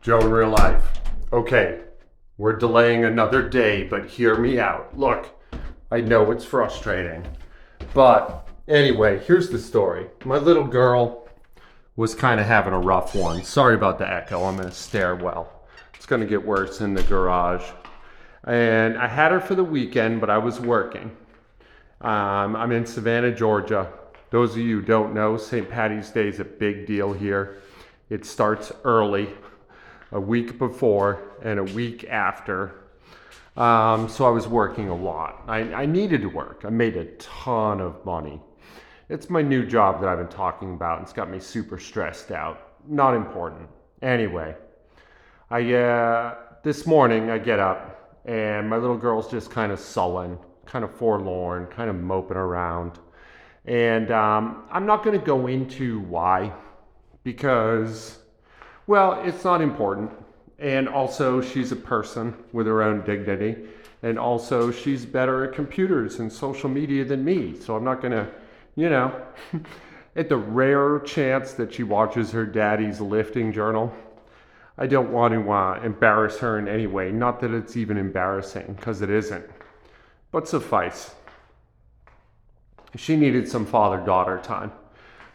Joe in real life. Okay, we're delaying another day, but hear me out. Look, I know it's frustrating, but anyway, here's the story. My little girl was kind of having a rough one. Sorry about the echo. I'm in a stairwell. It's going to get worse in the garage. And I had her for the weekend, but I was working. I'm in Savannah, Georgia. Those of you who don't know, St. Patty's Day is a big deal here. It starts early, a week before and a week after. So I was working a lot. I needed to work. I made a ton of money. It's my new job that I've been talking about. It's got me super stressed out. Not important. Anyway, this morning I get up and my little girl's just kind of sullen, kind of forlorn, kind of moping around. And I'm not going to go into why, because, well, it's not important. And also, she's a person with her own dignity. And also, she's better at computers and social media than me. So I'm not going to, at the rare chance that she watches her daddy's lifting journal, I don't want to embarrass her in any way. Not that it's even embarrassing, because it isn't. But suffice. She needed some father-daughter time.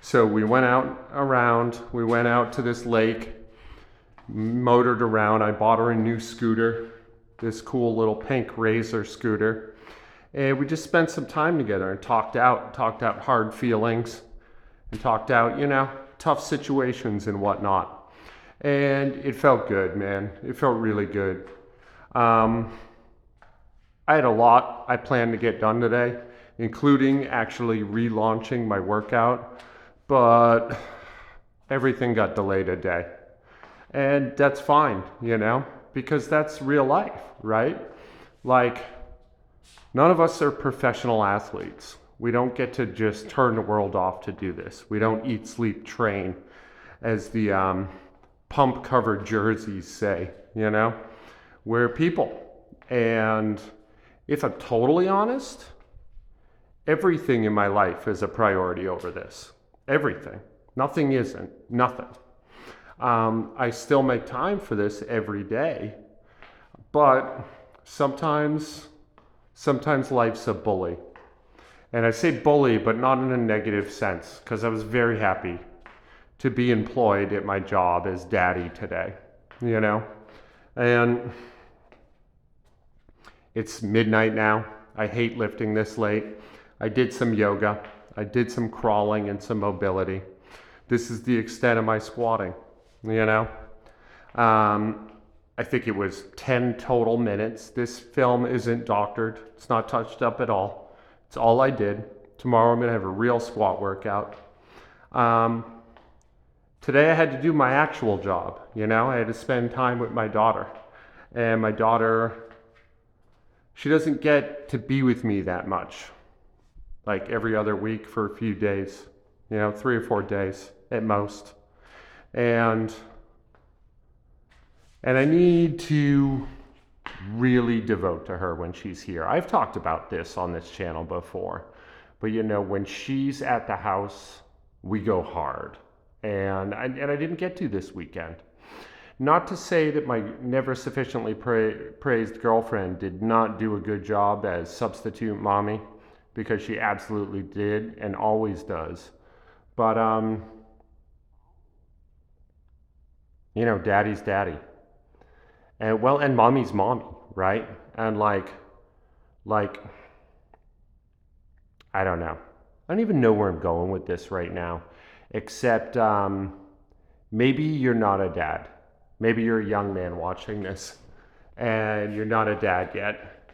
So we went out to this lake, motored around. I bought her a new scooter, this cool little pink Razor scooter. And we just spent some time together and talked out hard feelings and talked out, tough situations and whatnot. And it felt good, man. It felt really good. I had a lot I planned to get done today, including actually relaunching my workout, but everything got delayed a day. And that's fine, because that's real life, right? Like, none of us are professional athletes. We don't get to just turn the world off to do this. We don't eat, sleep, train, as the pump-covered jerseys say, We're people. And if I'm totally honest, everything in my life is a priority over this. Everything. Nothing isn't. Nothing. I still make time for this every day, but sometimes life's a bully. And I say bully, but not in a negative sense, because I was very happy to be employed at my job as daddy today, And it's midnight now. I hate lifting this late. I did some yoga. I did some crawling and some mobility. This is the extent of my squatting. I think it was 10 total minutes. This film isn't doctored. It's not touched up at all. It's all I did. Tomorrow I'm going to have a real squat workout. Today I had to do my actual job. I had to spend time with my daughter. And my daughter, she doesn't get to be with me that much. Like every other week for a few days. 3 or 4 days at most. And I need to really devote to her when she's here. I've talked about this on this channel before, but when she's at the house, we go hard. And I didn't get to this weekend. Not to say that my never sufficiently praised girlfriend did not do a good job as substitute mommy, because she absolutely did and always does. But daddy's daddy. And mommy's mommy, right? And like, I don't know. I don't even know where I'm going with this right now, except maybe you're not a dad. Maybe you're a young man watching this and you're not a dad yet.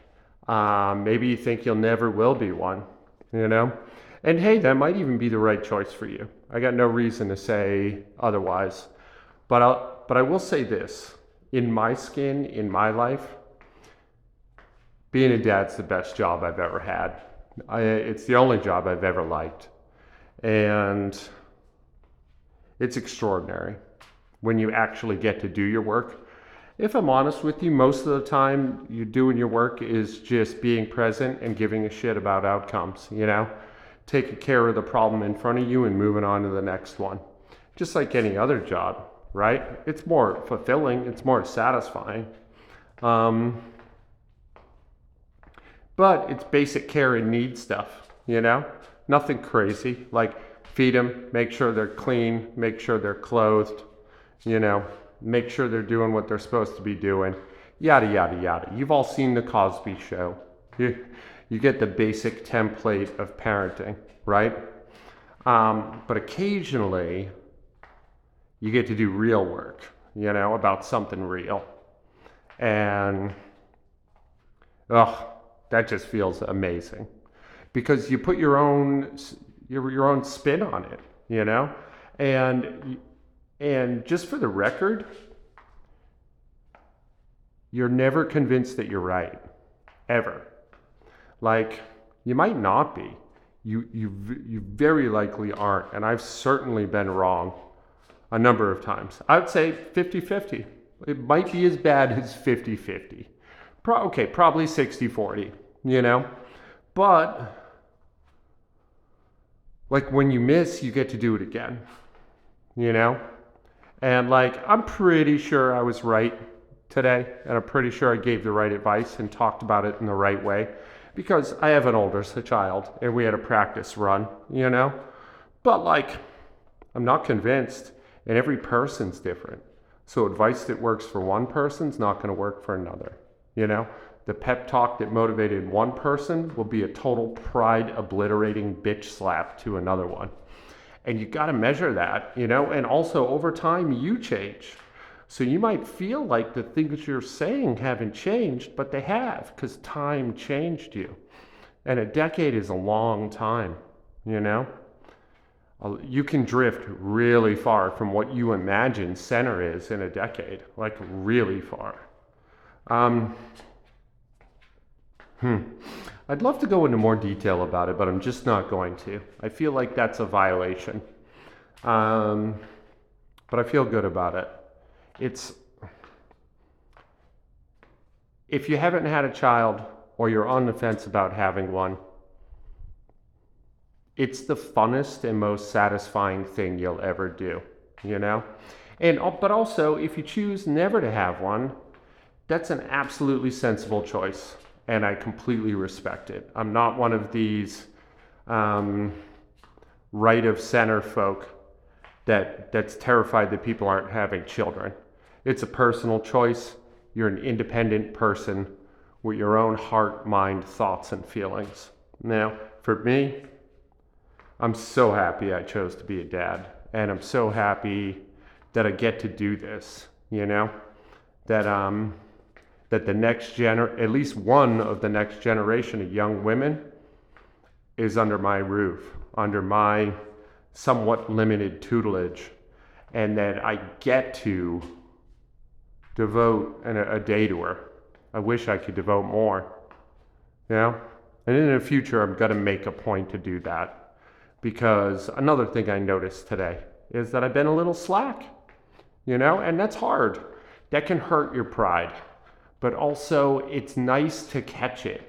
Maybe you think you'll never will be one, And hey, that might even be the right choice for you. I got no reason to say otherwise. But I will say this. In my skin, in my life, being a dad's the best job I've ever had. It's the only job I've ever liked. And it's extraordinary when you actually get to do your work. If I'm honest with you, most of the time you doing your work is just being present and giving a shit about outcomes, Taking care of the problem in front of you and moving on to the next one. Just like any other job. right? It's more fulfilling, it's more satisfying. Um, but it's basic care and need stuff, you know? Nothing crazy. Like feed them, make sure they're clean, make sure they're clothed, you know, make sure they're doing what they're supposed to be doing, yada, yada, yada. You've all seen The Cosby Show. You get the basic template of parenting, right? But occasionally, you get to do real work, you know, about something real. And, ugh, that just feels amazing because you put your own spin on it, you know? And just for the record, you're never convinced that you're right, ever. Like, you might not be. You very likely aren't. And I've certainly been wrong a number of times. I'd say 50-50. It might be as bad as 50-50. Okay, probably 60-40, you know? But, like, when you miss, you get to do it again, you know? And, like, I'm pretty sure I was right today, and I'm pretty sure I gave the right advice and talked about it in the right way because I have an older child and we had a practice run, you know? But, like, I'm not convinced, and every person's different. So advice that works for one person's not going to work for another, you know? The pep talk that motivated one person will be a total pride obliterating bitch slap to another one. And you got to measure that, you know? And also over time you change. So you might feel like the things you're saying haven't changed, but they have because time changed you. And a decade is a long time, you know? You can drift really far from what you imagine center is in a decade, like really far. I'd love to go into more detail about it, but I'm just not going to. I feel like that's a violation. But I feel good about it. If you haven't had a child or you're on the fence about having one, it's the funnest and most satisfying thing you'll ever do, you know? But also, if you choose never to have one, that's an absolutely sensible choice, and I completely respect it. I'm not one of these right of center folk that's terrified that people aren't having children. It's a personal choice. You're an independent person with your own heart, mind, thoughts, and feelings. Now, for me, I'm so happy I chose to be a dad, and I'm so happy that I get to do this, you know? That the next at least one of the next generation of young women is under my roof, under my somewhat limited tutelage, and that I get to devote a day to her. I wish I could devote more, you know? And in the future, I'm gonna make a point to do that. Because another thing I noticed today is that I've been a little slack, you know, and that's hard. That can hurt your pride. But also, it's nice to catch it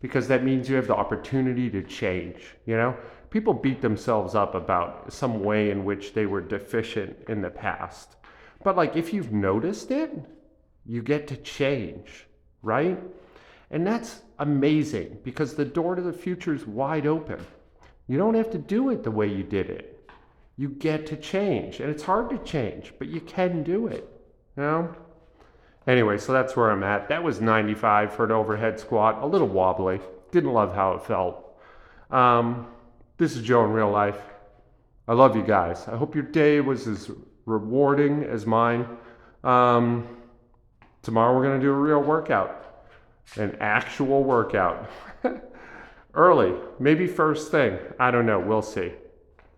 because that means you have the opportunity to change, you know? People beat themselves up about some way in which they were deficient in the past. But, like, if you've noticed it, you get to change, right? And that's amazing because the door to the future is wide open. You don't have to do it the way you did it. You get to change. And it's hard to change, but you can do it. You know? Anyway, so that's where I'm at. That was 95 for an overhead squat. A little wobbly. Didn't love how it felt. This is Joe in real life. I love you guys. I hope your day was as rewarding as mine. Tomorrow we're going to do a real workout. An actual workout. Early, maybe first thing. I don't know. We'll see.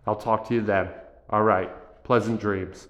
I'll talk to you then. All right. Pleasant dreams.